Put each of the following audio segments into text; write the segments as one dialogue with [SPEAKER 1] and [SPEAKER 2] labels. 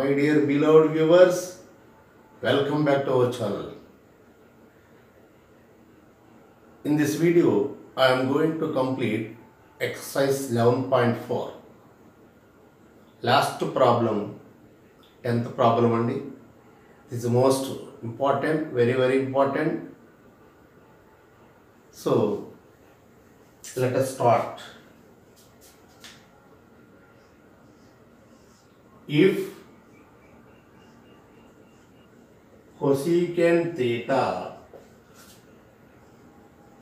[SPEAKER 1] My dear beloved viewers, welcome back to our channel. In this video, I am going to complete exercise 11.4. Last problem, 10th problem andi. This is the most important, very important. So, let us start. If cosecant theta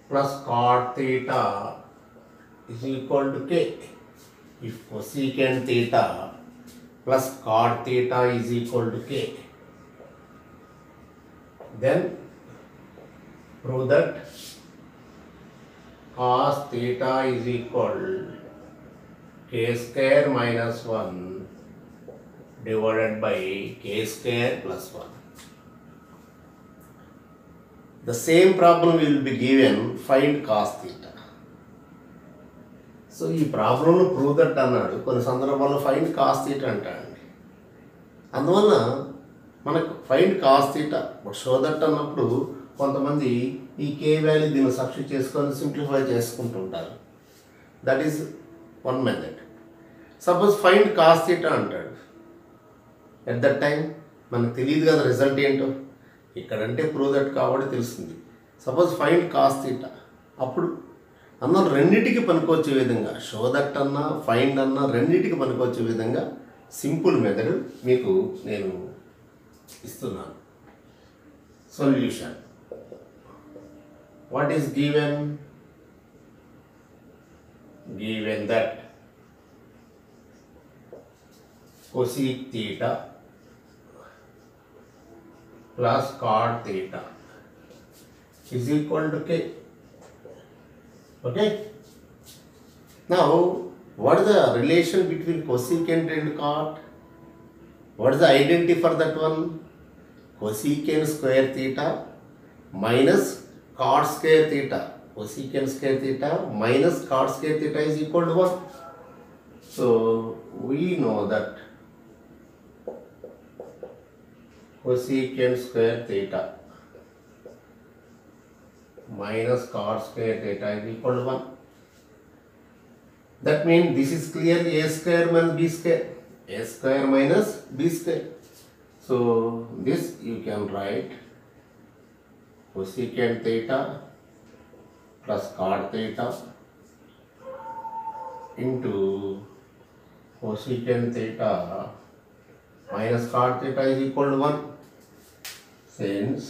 [SPEAKER 1] plus cot theta is equal to k. If cosecant theta plus cot theta is equal to k, then prove that cos theta is equal k square minus 1 divided by k square plus 1. The same problem will be given, find cos theta. So, ఈ ప్రాబ్లంలో prove that అన్నాడు, కొన్ని సందర్భాల్లో find cos theta అంటాడండి. అందువల్ల మనకు find cos theta but show that అన్నప్పుడు కొంతమంది ఈ కే వాల్యూ దీన్ని సబ్స్టిట్యూట్ చేసుకొని సింప్లిఫై చేసుకుంటుంటారు. That is one method. Suppose find cos theta అంటాడు. ఎట్ దట్ టైం మనకు తెలియదు కదా రిజల్ట్ ఏంటో. ఇక్కడంటే ప్రూవ్ దట్ కాబట్టి తెలుస్తుంది. సపోజ్ ఫైండ్ కాస్ థీటా, అప్పుడు అన్న రెండింటికి పనికొచ్చే విధంగా షో దట్ అన్నా ఫైండ్ అన్నా రెండింటికి పనికొచ్చే విధంగా సింపుల్ మెథడ్ మీకు నేను ఇస్తున్నాను. Solution what is given? Given that cosec theta plus cot theta is equal to k. Okay. Now, what is the relation between cosecant and cot? What is the identity for that one? Cosecant square theta minus cot square theta. Cosecant square theta minus cot square theta is equal to 1. So, we know that cosecant square theta minus cot square theta is equal to 1. That means this is clearly a square minus b square. A square minus b square. So, this you can write cosecant theta plus cot theta into cosecant theta minus cot theta is equal to 1. Since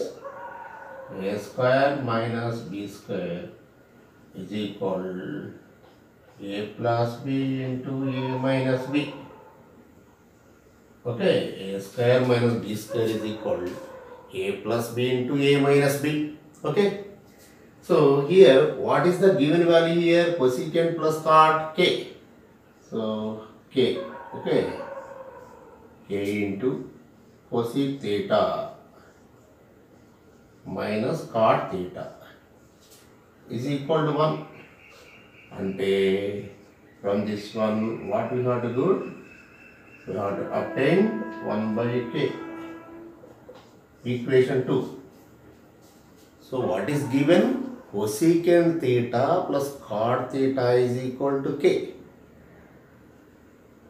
[SPEAKER 1] a square minus b square is equal a plus b into a minus b. Okay, a square minus b square is equal a plus b into a minus b. Okay. So, here what is the given value here? Cosecant plus cot k. So, k. Okay. K into cosec theta minus cot theta is equal to 1. And from this one, what we have to do? We have to obtain 1 by k. Equation 2. So, what is given? Cosecant theta plus cot theta is equal to k.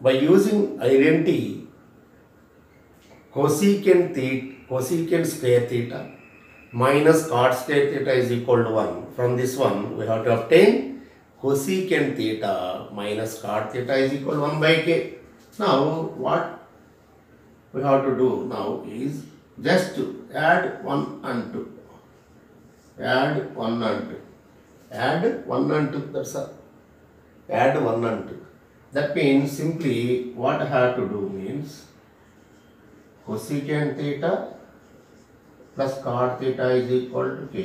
[SPEAKER 1] By using identity, cosecant square theta minus cot square theta is equal to 1. From this one, we have to obtain cosecant theta minus cot theta is equal to 1 by k. Now, what we have to do now is just to add 1 and 2. Add 1 and 2. Add 1 and 2. That's all. Add 1 and 2. That means simply what I have to do means cosecant theta plus cot theta is equal to k.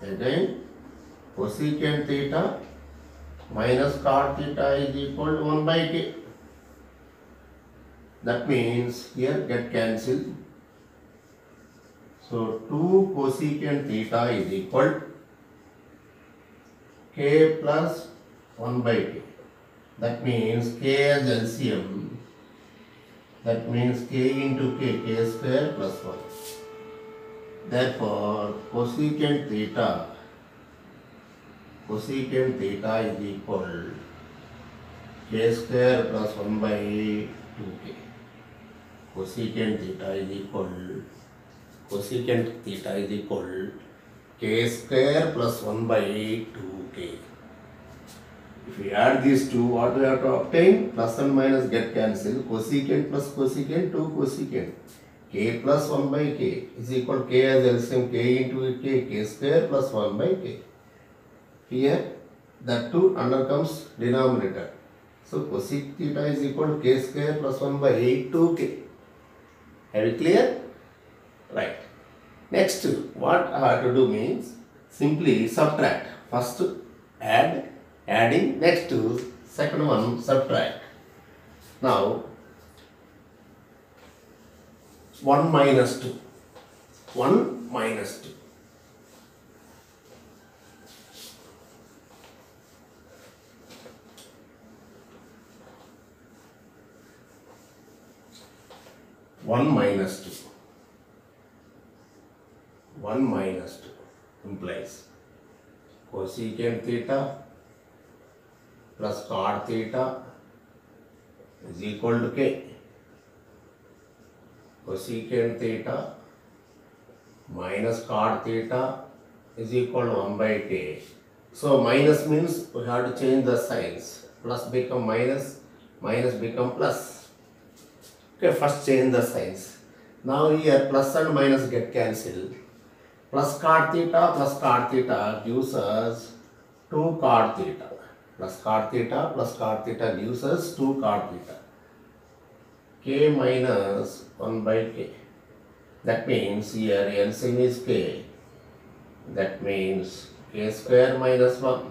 [SPEAKER 1] Again, cosecant theta minus cot theta is equal to 1 by k. That means here get cancelled. So, 2 cosecant theta is equal k plus 1 by k. That means k as LCM That means k into k square plus 1. Therefore, cosecant theta is equal k square plus 1 by 2k. Cosecant theta is equal k square plus 1 by 2k. If we add these two, what we have to obtain? Plus and minus get cancelled. Cosecant plus cosecant, 2 cosecant. K plus 1 by k is equal k as LCM, k into k square plus 1 by k. Here, that 2 undercomes denominator. So, cosec theta is equal to k square plus 1 by 2k. Have it clear? Right. Next, what I have to do means simply subtract. First, adding. Next, second one, subtract. Now, 1 minus 2. 1 minus 2. One minus 2 implies cosecant theta plus cot theta is equal to k. Cosecant theta minus cot theta is equal to 1 by k. So minus means we have to change the signs. Plus become minus, minus become plus. Okay, first change the signs. Now here plus and minus get cancelled. Plus cot theta gives us 2 cot theta. Plus cot theta gives us 2 cot theta. K minus 1 by k. That means here LCM is k. That means k square minus 1.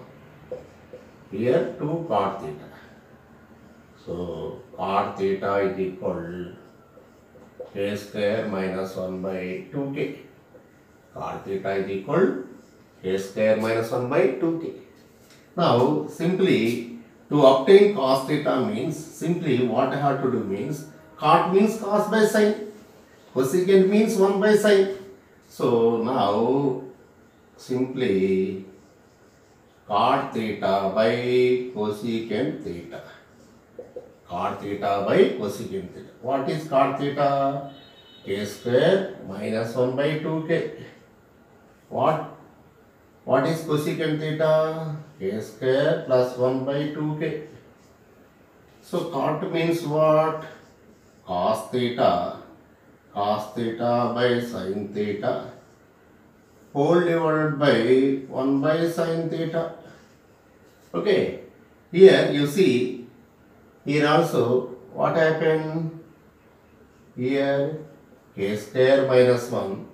[SPEAKER 1] Here 2 cot theta. So cot theta is equal k square minus 1 by 2k. Cot theta is equal k square minus 1 by 2k. Now simply to obtain cos theta means simply what I have to do means cot means cos by sine. Cosecant means 1 by sine. So now simply cot theta by cosecant theta. Cot theta by cosecant theta. What is cot theta? K square minus 1 by 2k. What is cosecant theta? K square plus 1 by 2k. So cot means what? Cos theta by sin theta whole divided by 1 by sin theta. Okay, here you see, here also what happened? Here k square minus 1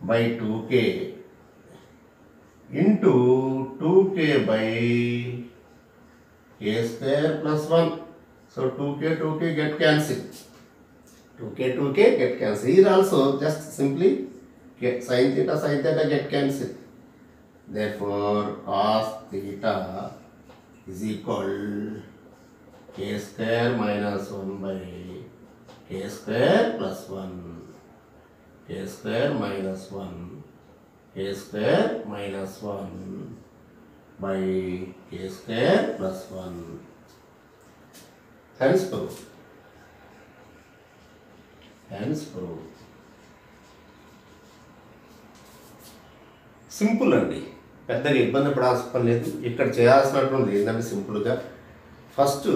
[SPEAKER 1] by 2k into 2k by k square plus 1. So 2k get cancelled. 2k get cancelled. Here also just simply get sin theta get cancelled. Therefore cos theta is equal k square minus 1 by k square plus 1. K square minus 1. K square minus 1 by k square plus 1. Hence proof. Simple అండి, పెద్దగా ఇబ్బంది పడాల్సిన పని లేదు. ఇక్కడ చేయాల్సినటువంటిది ఏంటంటే సింపుల్గా first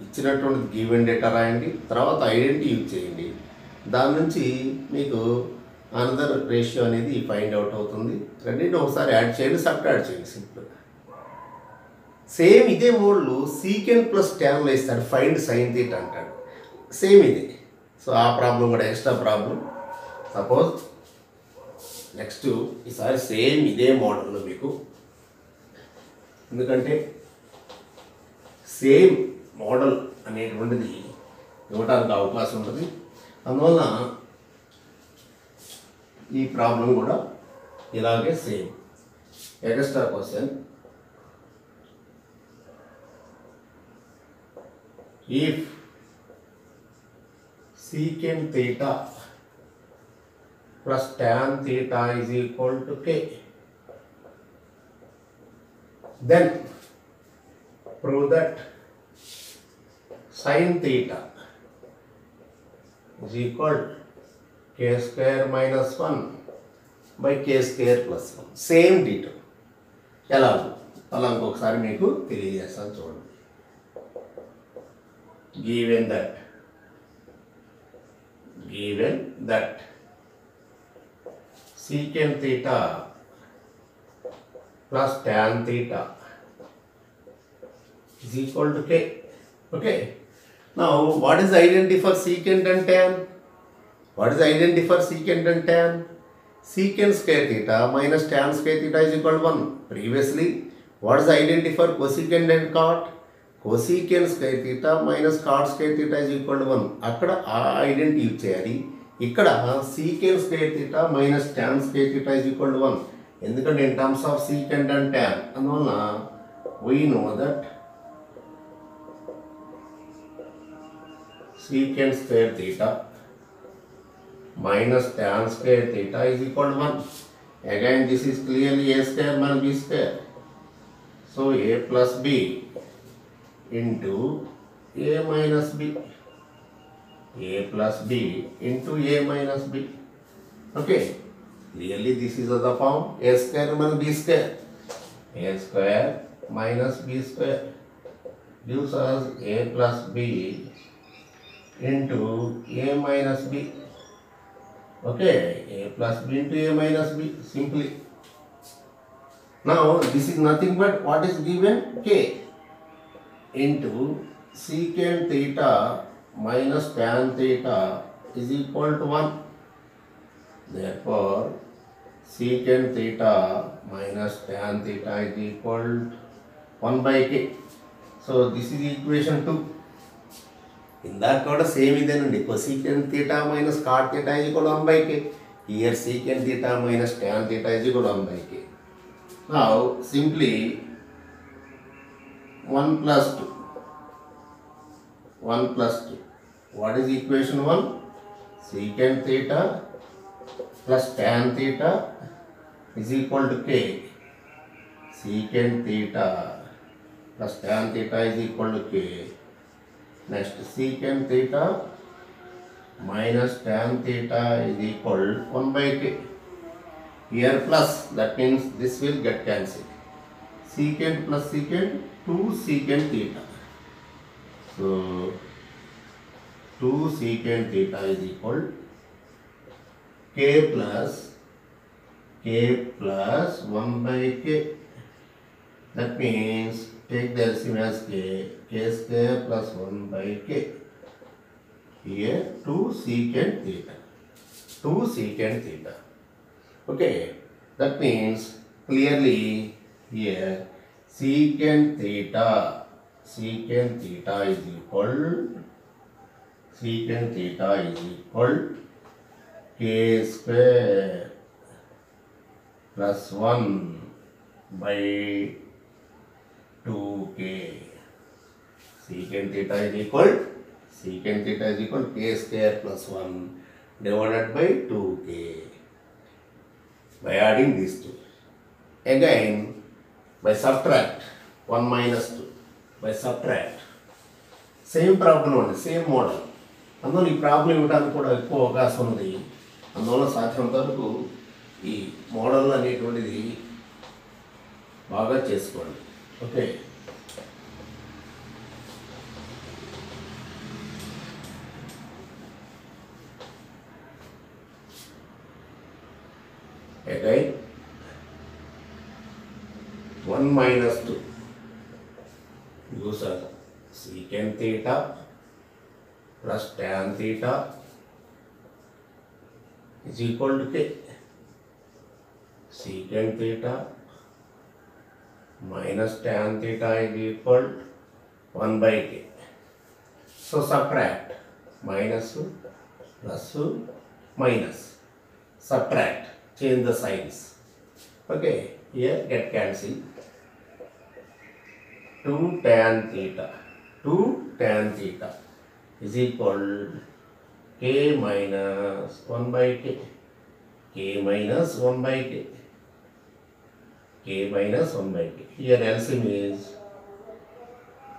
[SPEAKER 1] ఇచ్చినటువంటిది given data రాయండి, తర్వాత ఐడెంటిటీ యూజ్ చేయండి. దాని నుంచి మీకు అనదర్ రేషియో అనేది ఫైండ్ అవుట్ అవుతుంది. రెండింటిని ఒకసారి యాడ్ చేయండి, సబ్ట్రాక్ట్ చేయండి సింపుల్గా. సేమ్ ఇదే మోడ్లు సీకెంట్ ప్లస్ ట్యాన్లో ఇస్తాడు, ఫైండ్ సైన్ థీటా అంటాడు. సేమ్ ఇదే. సో ఆ ప్రాబ్లం కూడా ఎక్స్ట్రా ప్రాబ్లం. సపోజ్ నెక్స్ట్ ఈసారి సేమ్ ఇదే మోడల్లో మీకు, ఎందుకంటే సేమ్ మోడల్ అనేటువంటిది ఇవ్వడానికి అవకాశం ఉంటుంది. అందువల్ల ఈ ప్రాబ్లం కూడా ఇలాగే same. Extra question, if c secant theta plus tan theta is equal to k. Then prove that sin theta is equal to k square minus 1 by k square plus 1. Same ditto ఎలాగో అలా ఇంకొకసారి మీకు తెలియజేస్తాను చూడండి. given that secant theta plus tan theta is equal to k. Okay. Now what is the identity for secant and tan? What is the identity for secant and tan? Secant square theta minus tan square theta is equal to 1. Previously, what is the identity for cosecant and cot? Cosecant square theta minus cot square theta is equal to 1. అక్కడ ఆ identity use చేయాలి. ఇక్కడ secant square theta minus tan square theta is equal to 1. ఎందుకంటే in terms of secant and tan, అందువలన we know that secant square theta minus tan square theta is equal to 1. Again, this is clearly a square minus b square. So a plus b into a minus b. A plus b into a minus b. Okay. Clearly this is the form a square minus b square. A square minus b square gives us a plus b into a minus b. Okay, a plus b into a minus b simply. Now this is nothing but what is given, k into secant theta minus tan theta is equal to 1. Therefore secant theta minus tan theta is equal to 1 by k. So this is equation 2. ఇందాక కూడా same ఇదేనండి. cosecant theta minus cot theta is equal to 1 by k. Here secant theta minus tan theta is equal to 1 by k. Now simply 1 plus 2. 1 plus 2. What is equation 1? Secant theta plus tan theta is equal to k. Secant theta plus tan theta is equal to k. Next, secant theta minus tan theta is equal to 1 by k. Here plus, that means this will get cancelled. Secant plus secant, 2 secant theta. So 2 secant theta is equal to k plus 1 by k. That means take the LCM as k square plus 1 by k. Here 2 secant theta. 2 secant theta. Okay, that means clearly here secant theta is equal k square plus 1 by 2k. Secant theta is equal k square plus 1 divided by 2k. By adding these two, again by subtract 1 minus 2, by subtract same problem only, same model. అందువల్ల ఈ problem ఇవ్వడానికి కూడా ఎక్కువ అవకాశం ఉంది. అందువల్ల సాధ్యమైనంత వరకు ఈ మోడల్ అనేటువంటిది బాగా చేసుకోండి. Okay, again 1 minus 2 gives us secant theta plus tan theta is equal to k. Secant theta minus tan theta is equal to 1 by k. So subtract minus plus minus, subtract, change the signs. Okay, here get cancelled. 2 tan theta is equal k minus 1 by k minus 1 by k minus 1 by k. Here LCM is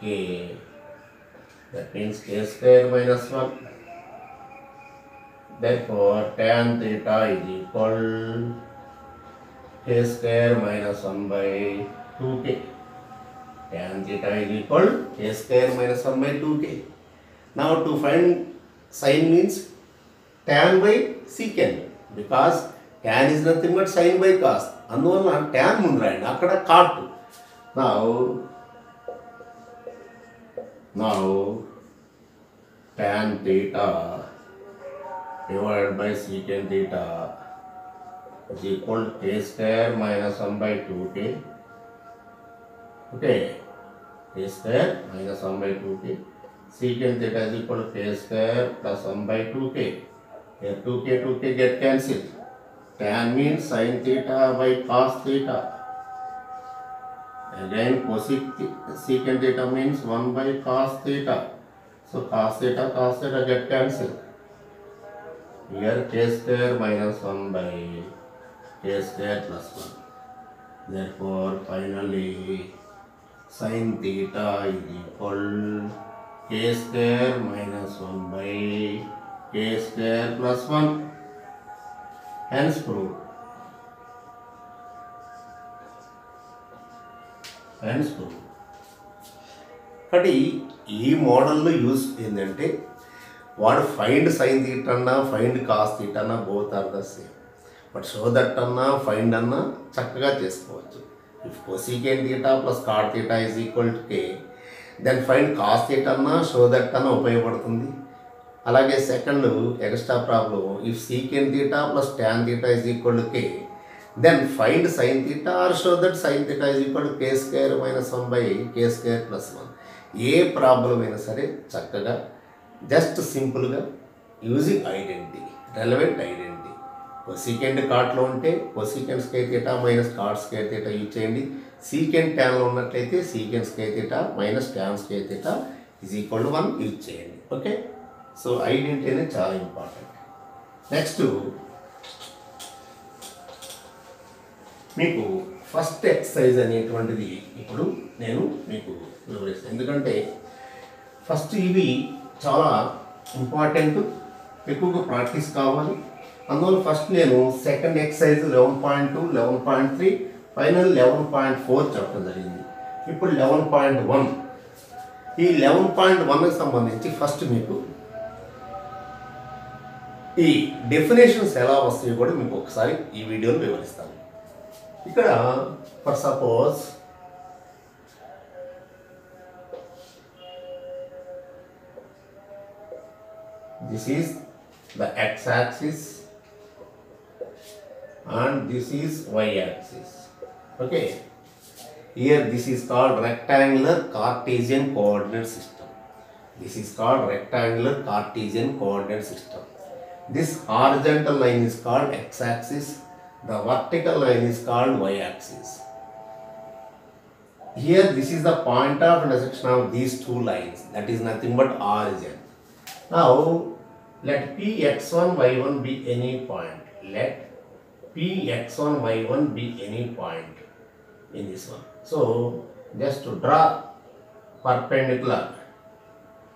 [SPEAKER 1] k, that means k square minus 1. Therefore, tan theta is equal k square minus 1 by 2k. Tan theta is equal k square minus 1 by 2k. Now to find sin means tan by secant, because tan is nothing but sin by cos. అందువల్ల tan ముందు రాయండి, అక్కడ cot. Now tan theta divided by secant theta is equal to k square minus 1 by 2k. Okay, k square minus 1 by 2k. Secant theta is equal to k square plus 1 by 2k. Here 2k get cancelled. Tan means sin theta by cos theta. Again secant theta means 1 by cos theta. So cos theta get cancelled. Here k square minus 1 by k square plus 1. Therefore finally sin theta is equal k square minus 1 by k square plus 1. Hence proved. కాబట్టి ఈ మోడల్లో use ఏంటంటే వాడు find sine theta అన్నా find cos theta అన్నా both are the same. But show that అన్నా find అన్నా చక్కగా చేసుకోవచ్చు. If cosecant theta plus cot theta is equal to K, then find cos theta అన్నా షో దట్ అన్నా ఉపయోగపడుతుంది. అలాగే second extra problem, if secant theta plus tan theta is equal to K, then find sine theta or show that sine theta is equal to k square minus 1 by K square plus 1. ఏ problem అయినా సరే చక్కగా just సింపుల్గా using identity, relevant identity. Cosecant కాట్లో ఉంటే cosecant square theta minus cot square theta use చేయండి. Secant ట్యాన్లో ఉన్నట్లయితే secant square theta minus tan square theta is equal to 1 use చేయండి. ఓకే, సో ఐడెంటిటీ అనేది చాలా ఇంపార్టెంట్. నెక్స్ట్ మీకు ఫస్ట్ ఎక్సర్సైజ్ అనేటువంటిది ఇప్పుడు నేను మీకు వివరిస్తాను, ఎందుకంటే ఫస్ట్ ఇవి చాలా ఇంపార్టెంట్, ఎక్కువగా ప్రాక్టీస్ కావాలి. అందువల్ల ఫస్ట్ నేను సెకండ్ ఎక్సర్సైజ్ 11.2, 11.3, ఫైనల్ 11.4 చెప్పడం జరిగింది. ఇప్పుడు 11.1. ఈ 11.1కి సంబంధించి ఫస్ట్ మీకు ఈ డెఫినేషన్స్ ఎలా వస్తాయో కూడా మీకు ఒకసారి ఈ వీడియోలో వివరిస్తాను. ఇక్కడ for suppose this is the x-axis and this is y-axis. Okay, here this is called rectangular Cartesian coordinate system. This is called rectangular Cartesian coordinate system. This horizontal line is called x-axis, the vertical line is called y-axis. Here this is the point of intersection of these two lines, that is nothing but origin. Now let Px1 y1 be any point. Let Px1 y1 be any point in this one. So just to draw perpendicular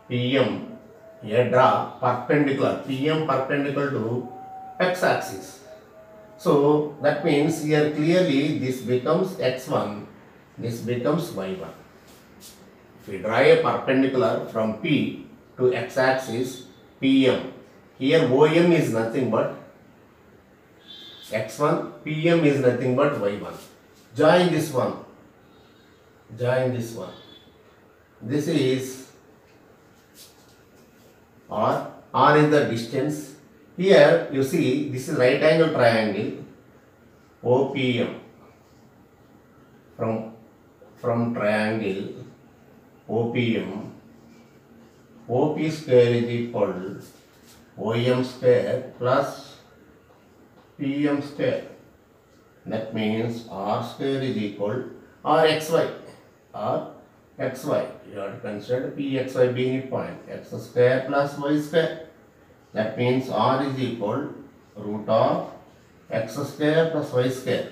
[SPEAKER 1] PM, here draw perpendicular PM perpendicular to x-axis. So that means here clearly this becomes x1, this becomes y1. If we draw a perpendicular from P to x-axis PM, here OM is nothing but x1, PM is nothing but y1. Join this one. This is R. R is the distance. Here you see this is right angle triangle OPM. From triangle OPM, OP square is equal to OM square plus PM square. That means R square is equal or xy. You have to consider Pxy being a point. X square plus y square. That means r is equal root of x square plus y square.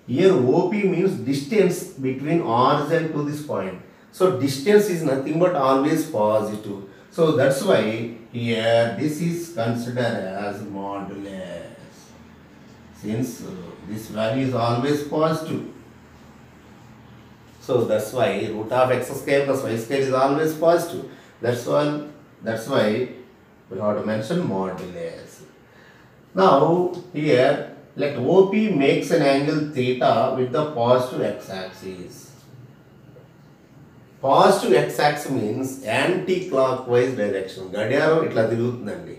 [SPEAKER 1] Here OP means distance between origin to this point. So distance is nothing but always positive. So that's why here this is considered as modulus. Since this value is always positive. So that's why root of x square plus y square is always positive. That's why we have to mention modulus. Now here let OP makes an angle theta with the positive x-axis. Positive x-axis means anti-clockwise direction. Gadiyaram itla tirugutundandi.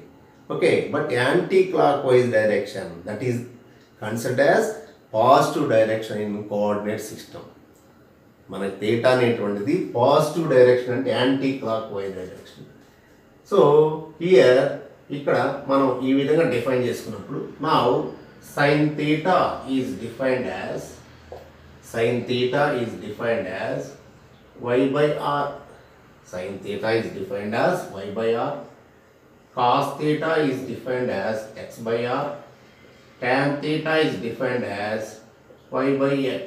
[SPEAKER 1] Okay, but anti-clockwise direction, that is considered as positive direction in coordinate system. మన theta అనేటువంటిది positive direction అంటే anti clock wise direction. So here ఇక్కడ మనం ఈ విధంగా define చేసుకున్నప్పుడు now sin theta is defined as y by r. Sin theta is defined as y by r. Cos theta is defined as x by r. Tan theta is defined as y by x.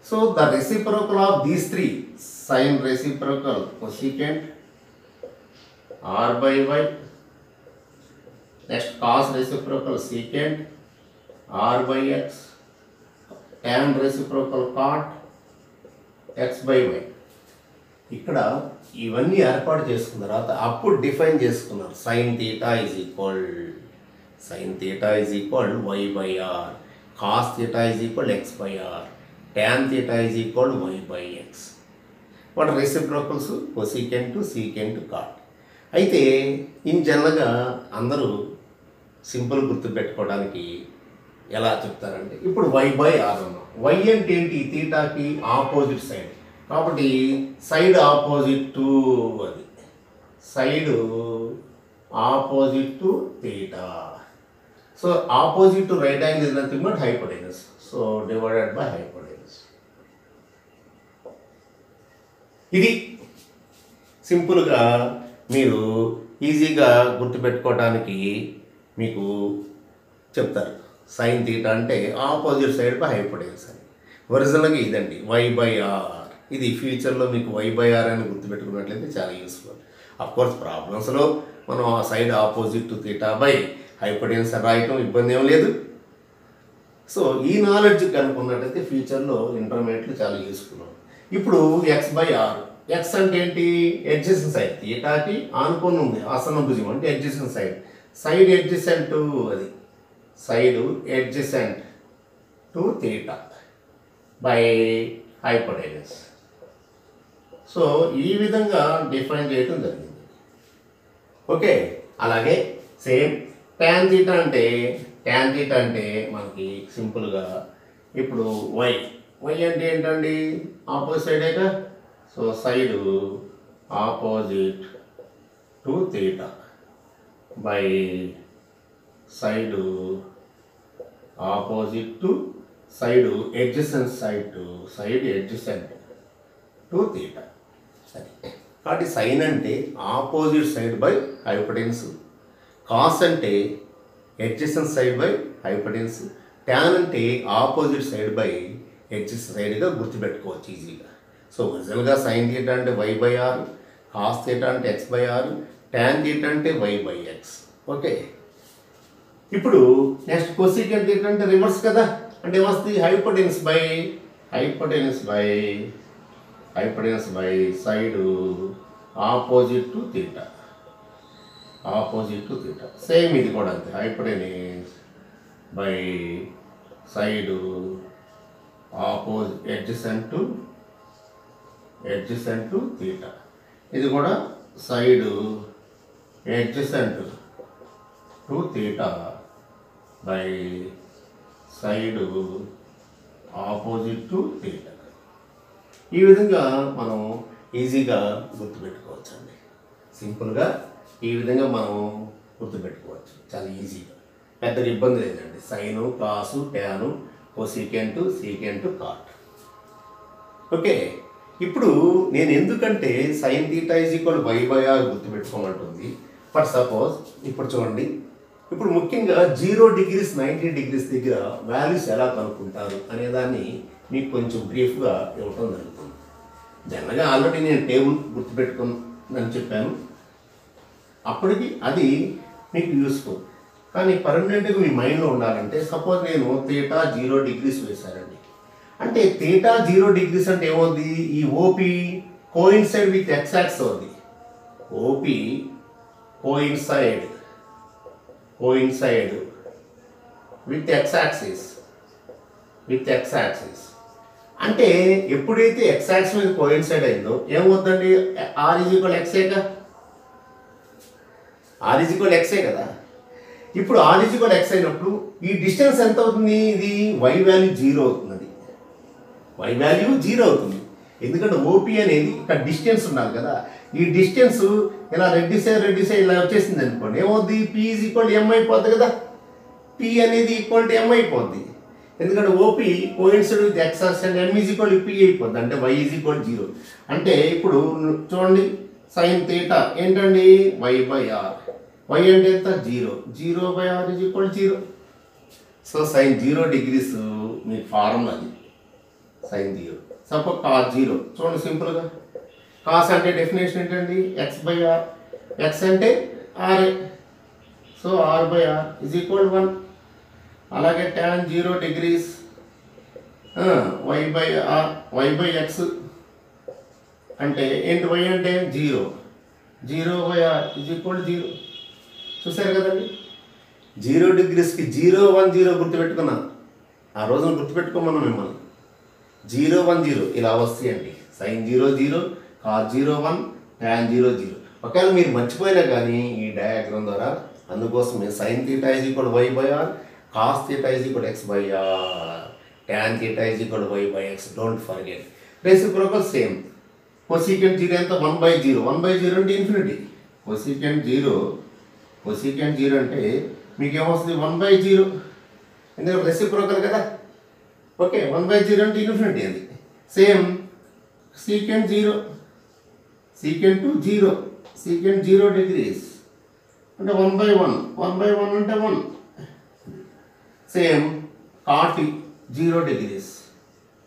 [SPEAKER 1] So the reciprocal of these three, sin reciprocal cosecant r by y, next cos reciprocal secant r by x, tan reciprocal cot x by y. ఇక్కడ ఇవన్నీ ఏర్పాటు చేసుకున్న తర్వాత అప్పుడు define చేసుకున్నారు sin theta is equal y by r, cos theta is equal x by r, tan theta is equal y by x. వాటి reciprocals cosecant secant cot. అయితే in జనరల్గా అందరూ సింపుల్ గుర్తుపెట్టుకోవడానికి ఎలా చెప్తారంటే ఇప్పుడు y by r అన్నాం. y అంటే ఏంటి? థీటాకి ఆపోజిట్ సైడ్ కాబట్టి సైడ్ ఆపోజిట్ టు అది side opposite to theta. So opposite to right angle is nothing but hypotenuse. So divided by hypotenuse. ఇది సింపుల్గా మీరు ఈజీగా గుర్తుపెట్టుకోవడానికి మీకు చెప్తారు. సైన్ థీటా అంటే ఆపోజిట్ సైడ్ బై హైపోటెనస్ అని. ఒరిజినల్గా ఇదండి y by r. ఇది ఫ్యూచర్లో మీకు y by r అని గుర్తుపెట్టుకున్నట్లయితే చాలా యూస్ఫుల్. అఫ్కోర్స్ ప్రాబ్లమ్స్లో మనం ఆ side opposite to theta by hypotenuse రాయటం ఇబ్బంది ఏం లేదు. సో ఈ నాలెడ్జ్ కనుక్కున్నట్టయితే ఫ్యూచర్లో ఇంటర్మీడియట్లో చాలా యూస్ఫుల్. ఇప్పుడు x by r. ఎక్స్ అంటే ఏంటి? Adjacent side. థీటాకి ఆనుకొని ఉంది ఆసన భుజం అంటే adjacent side. Side adjacent to అది side adjacent to theta by hypotenuse. So ఈ విధంగా డిఫైన్ చేయడం జరిగింది. ఓకే, అలాగే సేమ్ tan theta అంటే మనకి సింపుల్గా ఇప్పుడు y అంటే ఏంటండి? ఆపోజిట్ సైడేగా. So side opposite to theta by side opposite to side adjacent side to side adjacent to theta. సరే, కాబట్టి సైన్ అంటే opposite side by hypotenuse, cos అంటే adjacent side by hypotenuse, tan అంటే ఆపోజిట్ సైడ్ బై ఎడ్జసెంట్ సైడ్గా గుర్తుపెట్టుకోవచ్చు ఈజీగా. So ఒరిజినల్గా sine theta అంటే y by r, cos theta అంటే x by r, tan theta అంటే y by x. ఓకే, ఇప్పుడు నెక్స్ట్ కొసీకెంట్ థీటా అంటే రివర్స్ కదా. అంటే ఏమొస్తుంది? Hypotenuse by side opposite to theta. Same ఇది కూడా అంతే. Hypotenuse by side opposite adjacent to theta. ఇది కూడా side adjacent to theta by side opposite to theta. ఈ విధంగా మనం ఈజీగా గుర్తుపెట్టుకోవచ్చు అండి. సింపుల్గా ఈ విధంగా మనం గుర్తుపెట్టుకోవచ్చు చాలా ఈజీగా. పెద్దగా ఇబ్బంది లేదండి. Sine, cos, tan, cosecant, secant, cot. Okay, ఇప్పుడు నేను ఎందుకంటే sine theta is equal y by r గుర్తుపెట్టుకోమంటుంది. ఫర్ సపోజ్ ఇప్పుడు చూడండి, ఇప్పుడు ముఖ్యంగా 0 డిగ్రీస్ 90 డిగ్రీస్ దగ్గర వాల్యూస్ ఎలా కనుక్కుంటారు అనేదాన్ని మీకు కొంచెం బ్రీఫ్గా ఇవ్వటం జరుగుతుంది. జనరల్గా ఆల్రెడీ నేను టేబుల్ గుర్తుపెట్టుకుని చెప్పాను, అప్పటికి అది మీకు యూస్ఫుల్. కానీ పర్మనెంట్గా మీ మైండ్లో ఉండాలంటే సపోజ్ నేను తీటా 0 డిగ్రీస్ వేశానండి. అంటే తీటా 0 డిగ్రీస్ అంటే ఏమవుద్ది, ఈ OP coincide with X axis అవుద్ది. OP coincide with X axis అంటే ఎప్పుడైతే ఎక్స్ యాక్సిస్ మీద కోయిన్సైడ్ అయిందో ఏమవుతుందండి, ఆర్ ఈజ్ ఈక్వల్ ఎక్సే కదా. ఇప్పుడు ఆర్ ఈజ్ ఈక్వల్ ఎక్స్ అయినప్పుడు ఈ డిస్టెన్స్ ఎంత అవుతుంది, ఇది వై వాల్యూ 0 అవుతుంది. వై వాల్యూ 0 అవుతుంది ఎందుకంటే ఓపీ అనేది ఇక్కడ డిస్టెన్స్ ఉండాలి కదా. ఈ డిస్టెన్స్ ఇలా రెడ్డిసే ఇలా వచ్చేసింది అనుకోండి, ఏమవుద్ది, పి ఈజ్ ఈక్వల్ ఎం అయిపోద్ది కదా. పి అనేది ఈక్వల్ టు ఎం అయిపోద్ది ఎందుకంటే OP coincide with X and M is equal P అయిపోద్ది, అంటే వై ఈజ్ ఈక్వల్ 0. అంటే ఇప్పుడు చూడండి, సైన్ తీటా ఏంటండి, వై బై ఆర్. వై అంటే ఎంత, 0 by R is equal 0. So sine 0 degrees మీకు ఫార్ములా అది, సైన్ 0. సపోజ్ కాస్ 0 చూడండి సింపుల్గా. కాస్ అంటే డెఫినేషన్ ఏంటండి, ఎక్స్ బై ఆర్. ఎక్స్ అంటే ఆర్ఏ, so R by R is equal 1. అలాగే tan 0 degrees why by X అంటే ఏంటి, వై అంటే 0 బై ఆర్ ఈజ్ ఈక్వల్ 0. చూసారు కదండి, 0 డిగ్రీస్కి 0 1 0 గుర్తుపెట్టుకున్నా, ఆ రోజున గుర్తుపెట్టుకోమన్నా మిమ్మల్ని. 0 1 0 ఇలా వస్తాయండి, సైన్ 0 0, కాస్ 0 1, tan 0 0. ఒకవేళ మీరు మర్చిపోయినా కానీ ఈ డయాగ్రామ్ ద్వారా, అందుకోసమే sine theta is equal Y by R, cos theta is equal X by R, tan theta is equal Y by X. Don't forget. Reciprocal same. Cosecant 0 ఎంత, 1/0. 1/0 అంటే ఇన్ఫినిటీ. కొసీకెంట్ 0 అంటే మీకు ఏమొస్తుంది, 1/0. ఎందుకంటే రెసిప్రోకల్ కదా. ఓకే, 1/0 అంటే ఇన్ఫినిటీ అది. Same secant 0 degrees అంటే 1/1. 1/1 అంటే 1. Same cot 0 degrees.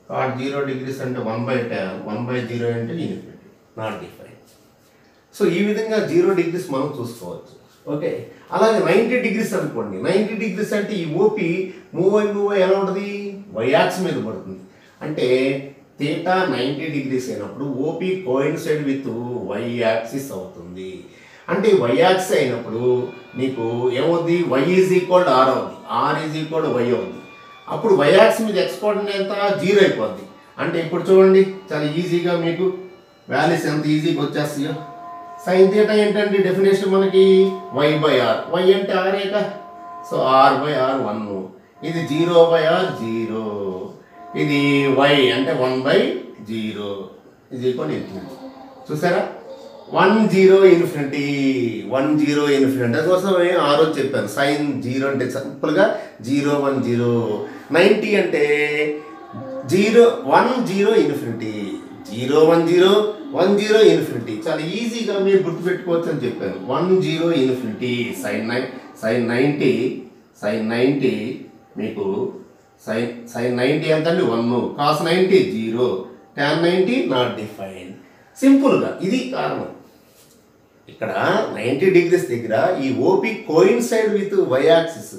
[SPEAKER 1] Cot 0 degrees అంటే 1/tan. 1/0 అంటే ఇన్ఫినిటీ, నాట్ డిఫైన్. సో ఈ విధంగా 0 డిగ్రీస్ మనం చూసుకోవచ్చు. ఓకే, అలాగే 90 డిగ్రీస్ అనుకోండి. 90 డిగ్రీస్ అంటే ఈ ఓపీ మూవ్ అయి ఎలా ఉంటుంది, వై యాక్సిస్ మీద పడుతుంది. అంటే తీటా 90 డిగ్రీస్ అయినప్పుడు OP coincide with Y axis అవుతుంది. అంటే వై యాక్సిస్ అయినప్పుడు నీకు ఏమవుద్ది, వై ఈజ్ ఈక్వల్ ఆర్ అవుద్ది, ఆర్ ఈజ్ ఈక్వల్ వై అవుద్ది. అప్పుడు వై యాక్సిస్ మీద ఎక్స్ కోఆర్డినేట్ ఎంత, 0 అయిపోద్ది. అంటే ఇప్పుడు చూడండి, చాలా ఈజీగా మీకు వాల్యూస్ ఎంత ఈజీగా వచ్చేస్తాయో. సైన్ తీటా ఏంటంటే డెఫినేషన్ మనకి వై బై ఆర్. వై అంటే areca, so R by are 1. ఇది 0 బై ఆర్ 0. ఇది వై అంటే 1/0 ఇది ఈక్వల్ ఇన్ఫినిటీ. చూసారా, 1 0 ఇన్ఫినిటీ. అందుకోసమే ఆ రోజు చెప్పాను, సైన్ 0 అంటే సింపుల్గా 0 1 0. 90 అంటే 0 1 0 ఇన్ఫినిటీ. 0 1 0 1 0 ఇన్ఫినిటీ. చాలా ఈజీగా మీరు గుర్తుపెట్టుకోవచ్చు అని చెప్పాను. 1 0 ఇన్ఫినిటీ. సైన్ 90 మీకు సైన్ 90 ఎంత అండి, 1. Cos 90 0, tan 90 not define. సింపుల్గా ఇది కారణం. ఇక్కడ 90 డిగ్రీస్ దగ్గర ఈ OP coincide with Y axis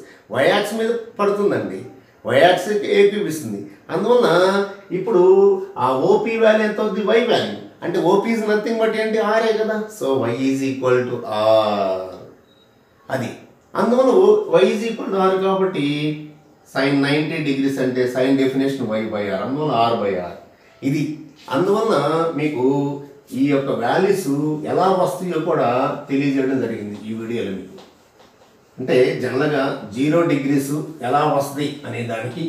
[SPEAKER 1] మీద పడుతుందండి. వై యాక్సిస్ ఏకీపిస్తుంది. అందువలన ఇప్పుడు ఆ ఓపీ వాల్యూ ఎంత అవుతుంది, వై వాల్యూ. అంటే ఓపీ ఈజ్ నథింగ్ బట్ ఏంటి, ఆరే కదా. So Y is equal to R. అది అందువల్ల Y is equal to R కాబట్టి సైన్ 90 డిగ్రీస్ అంటే sine definition Y by R, అందువల్ల ఆర్ బై ఆర్. ఇది అందువలన మీకు ఈ యొక్క వాల్యూస్ ఎలా వస్తాయో కూడా తెలియజేయడం జరిగింది ఈ వీడియోలో మీకు. అంటే జనరల్గా 0 డిగ్రీస్ ఎలా వస్తుంది అనే దానికి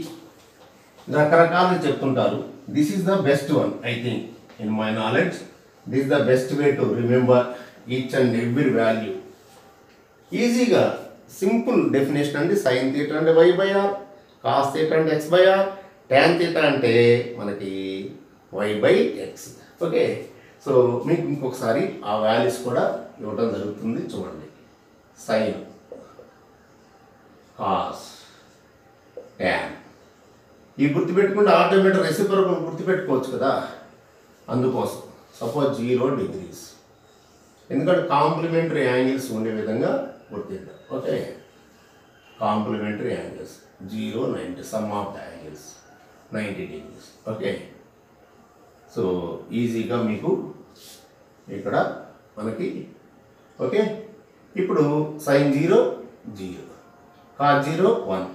[SPEAKER 1] రకరకాలు చెప్తుంటారు. This is the best one, I think in my knowledge. This is the best way to remember each and every value. ఈజీగా సింపుల్ డెఫినేషన్ అంటే సైన్ తీటా అంటే Y by R, cos theta అంటే X by R, tan theta అంటే మనకి Y by X. Okay, so మీకు ఇంకొకసారి ఆ values కూడా ఇవ్వడం జరుగుతుంది, చూడండి. Sine cos tan. ఈ గుర్తుపెట్టుకుంటే ఆటోమేటిక్ రెసిప్రోకల్ గుర్తుపెట్టుకోవచ్చు కదా. అందుకోసం సపోజ్ 0 degrees, ఎందుకంటే కాంప్లిమెంటరీ యాంగిల్స్ ఉండే విధంగా గుర్తిద్దాం. Okay, complementary angles 0, 90, sum of the angles 90 degrees. Okay, so ఈజీగా మీకు ఇక్కడ మనకి. ఓకే, ఇప్పుడు సైన్ 0 0, కాస్ 0 1,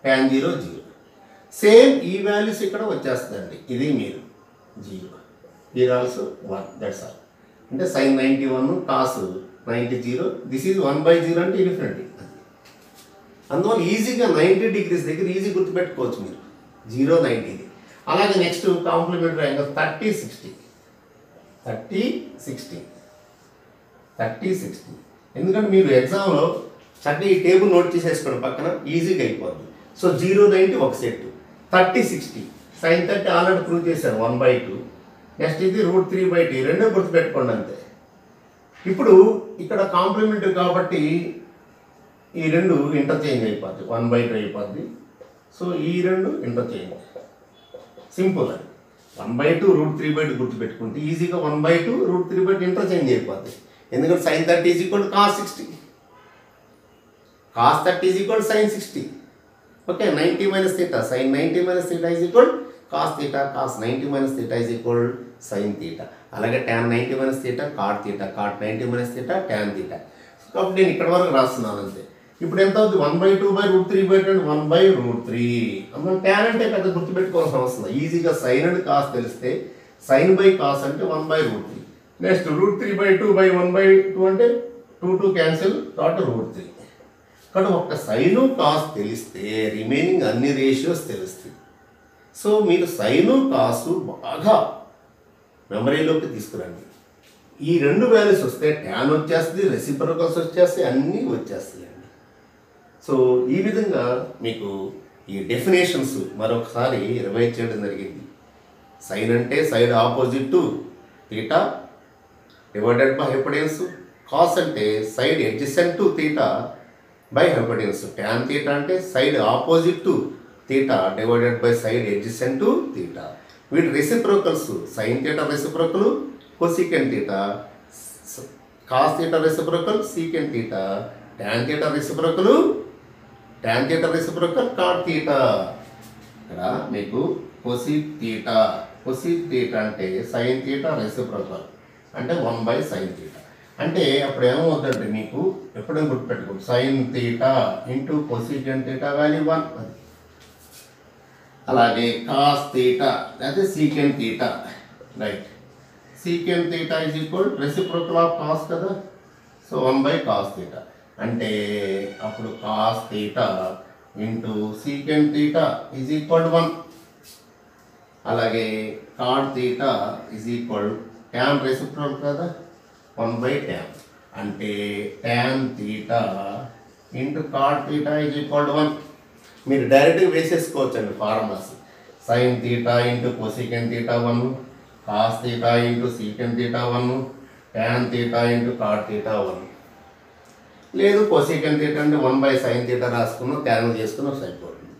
[SPEAKER 1] ట్యాన్ 0 0. సేమ్ ఈ వాల్యూస్ ఇక్కడ వచ్చేస్తుందండి. ఇది మీరు 0, here also 1, దట్స్ ఆల్. అంటే సైన్ 91 కాస్ 90 0, దిస్ ఈజ్ 1/0 అంటే డిఫరెంట్. అందువల్ల ఈజీగా 90 degrees దగ్గర ఈజీ గుర్తుపెట్టుకోవచ్చు మీరు 0 90. అలాగే నెక్స్ట్ కాంప్లిమెంటరీ యాంగిల్ 30 60, 30 60, 30 60. ఎందుకంటే మీరు ఎగ్జామ్లో చక్కగా ఈ టేబుల్ నోట్ చేసేసుకోండి పక్కన, ఈజీగా అయిపోద్ది. సో 0 90 ఒక సెట్, 30 60, సైన్ 30 ఆల్రెడీ ప్రూవ్ చేశారు 1/2. నెక్స్ట్ ఇది √3/2, రెండో గుర్తుపెట్టుకోండి అంతే. ఇప్పుడు ఇక్కడ కాంప్లిమెంటరీ కాబట్టి ఈ రెండు ఇంటర్చేంజ్ అయిపోద్ది, 1/2 అయిపోద్ది. సో ఈ రెండు ఇంటర్చేంజ్, సింపుల్ అది. 1/2 √3/2 గుర్తుపెట్టుకుంటే ఈజీగా 1/2 √3/2 ఇంటర్చేంజ్ అయిపోద్ది. ఎందుకంటే sine 30 = cos 60, cos 30 = sin 60. Okay, 90 - θ, sin 90 - θ cos θ, cos 90 - θ sin θ. అలాగే tan 90 - θ cot θ, cot 90 - θ tan θ. కాబట్టి నేను ఇక్కడ వరకు రాస్తున్నాను అంతే. ఇప్పుడు ఎంత అవుతుంది? 1/2/√3/2 1/√3. అందులో ట్యాన్ అంటే పెద్ద గుర్తుపెట్టుకోవాల్సిన అవసరం. ఈజీగా సైన్ అండ్ కాస్ తెలిస్తే సైన్ బై కాస్ అంటే 1/√3. నెక్స్ట్ √3/2/1/2 అంటే 2 క్యాన్సిల్, కాబట్టి √3. కానీ ఒక్క సైను కాస్ తెలిస్తే రిమైనింగ్ అన్ని రేషియోస్ తెలుస్తాయి. సో మీరు సైను కాసు బాగా మెమరీలోకి తీసుకురండి. ఈ రెండు వాల్యూస్ వస్తే ట్యాన్ వచ్చేస్తుంది, రెసిప్రోకల్స్ వచ్చేస్తాయి, అన్నీ వచ్చేస్తాయండి. సో ఈ విధంగా మీకు ఈ డెఫినేషన్స్ మరొకసారి రివైజ్ చేయడం జరిగింది. సైన్ అంటే side opposite to theta divided by hypotenuse. Cos అంటే side adjacent to theta by hypotenuse. Tan theta అంటే side opposite to theta divided by side adjacent to theta. వీటి reciprocals sine theta reciprocal cosecant theta, cos theta reciprocal secant theta, tan theta reciprocal cot theta. ఇక్కడ మీకు cosec theta అంటే sine theta reciprocal అంటే 1/sin theta. అంటే అప్పుడు ఏమవుతుందంటే మీకు ఎప్పుడైనా గుర్తుపెట్టుకోండి, sine theta into cosecant theta value 1. అలాగే కాస్ థీటా అదే secant theta, right. Secant theta is equal reciprocal of cos కదా. సో 1/cos థీటా అంటే అప్పుడు cos theta into secant theta is equal 1. అలాగే cot theta is equal tan reciprocal కదా 1/tan అంటే tan theta into cot theta is equal 1. మీరు డైరెక్ట్గా వేసేసుకోవచ్చు అండి formulas. Sine theta into cosecant theta 1, cos theta into secant theta 1, tan theta into cot theta 1. లేదు cosecant theta అంటే 1/sin theta రాసుకున్నాం, tan చేసుకున్నాం, సరిపోతుంది.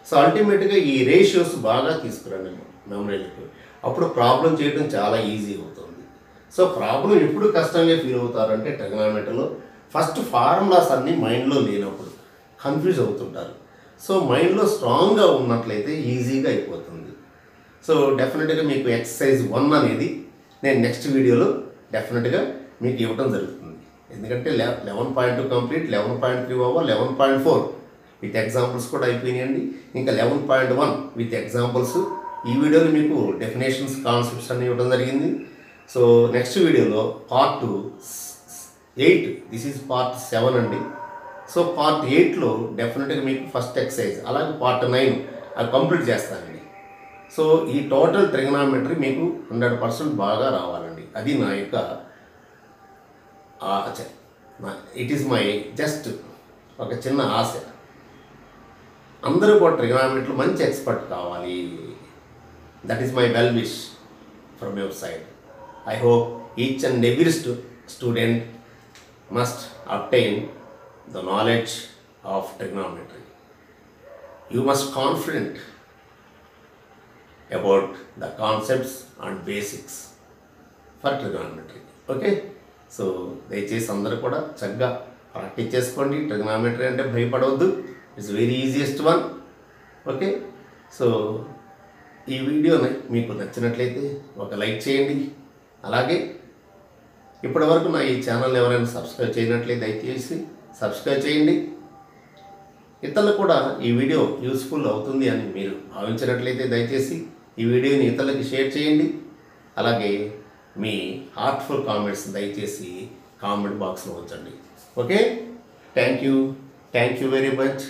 [SPEAKER 1] సో అల్టిమేట్గా ఈ రేషియోస్ బాగా తీసుకురండి మెమరీలకు. అప్పుడు ప్రాబ్లం చేయడం చాలా ఈజీ అవుతుంది. సో ప్రాబ్లం ఎప్పుడు కష్టంగా ఫీల్ అవుతారంటే ట్రిగనామెట్రీలో ఫస్ట్ ఫార్ములాస్ అన్నీ మైండ్లో లేనప్పుడు కన్ఫ్యూజ్ అవుతుంటారు. సో మైండ్లో స్ట్రాంగ్గా ఉన్నట్లయితే ఈజీగా అయిపోతుంది. సో డెఫినెట్గా మీకు ఎక్సర్సైజ్ 1 అనేది నేను నెక్స్ట్ వీడియోలో డెఫినెట్గా మీకు ఇవ్వడం జరుగుతుంది. ఎందుకంటే 11.2 కంప్లీట్, 11.3 ఓవర్, 11.4 విత్ ఎగ్జాంపుల్స్ కూడా అయిపోయినాయండి. ఇంకా 11.1 విత్ ఎగ్జాంపుల్స్. ఈ వీడియోలో మీకు డెఫినేషన్స్, కాన్సెప్ట్స్ అన్ని ఇవ్వడం జరిగింది. సో నెక్స్ట్ వీడియోలో పార్ట్ 8, దిస్ ఈజ్ పార్ట్ 7 అండి. సో పార్ట్ 8లో డెఫినెట్గా మీకు ఫస్ట్ ఎక్సర్సైజ్, అలాగే పార్ట్ 9 అది కంప్లీట్ చేస్తానండి. సో ఈ టోటల్ ట్రిగనామెట్రీ మీకు 100% బాగా రావాలండి. అది నా యొక్క ఇట్ ఈస్ మై జస్ట్ ఒక చిన్న ఆశ. అందరూ కూడా ట్రిగనామెట్రీలో మంచి ఎక్స్పర్ట్ కావాలి. That is my well wish from your side. I hope each and every student must obtain the knowledge of trigonometry. You must confident about the concepts and basics for trigonometry. Okay, so దయచేసి అందరూ కూడా చక్కగా practice చేసుకోండి. Trigonometry అంటే భయపడవద్దు, it's very easiest one. Okay, so ఈ వీడియోని మీకు నచ్చినట్లయితే ఒక లైక్ చేయండి. అలాగే ఇప్పటివరకు నా ఈ ఛానల్ని ఎవరైనా సబ్స్క్రైబ్ చేయనట్లయితే దయచేసి సబ్స్క్రైబ్ చేయండి. ఇతరులు కూడా ఈ వీడియో యూస్ఫుల్ అవుతుంది అని మీరు భావించినట్లయితే దయచేసి ఈ వీడియోని ఇతరులకి షేర్ చేయండి. అలాగే మీ హార్ట్ఫుల్ కామెంట్స్ దయచేసి కామెంట్ బాక్స్లో ఉంచండి. Okay, thank you very much.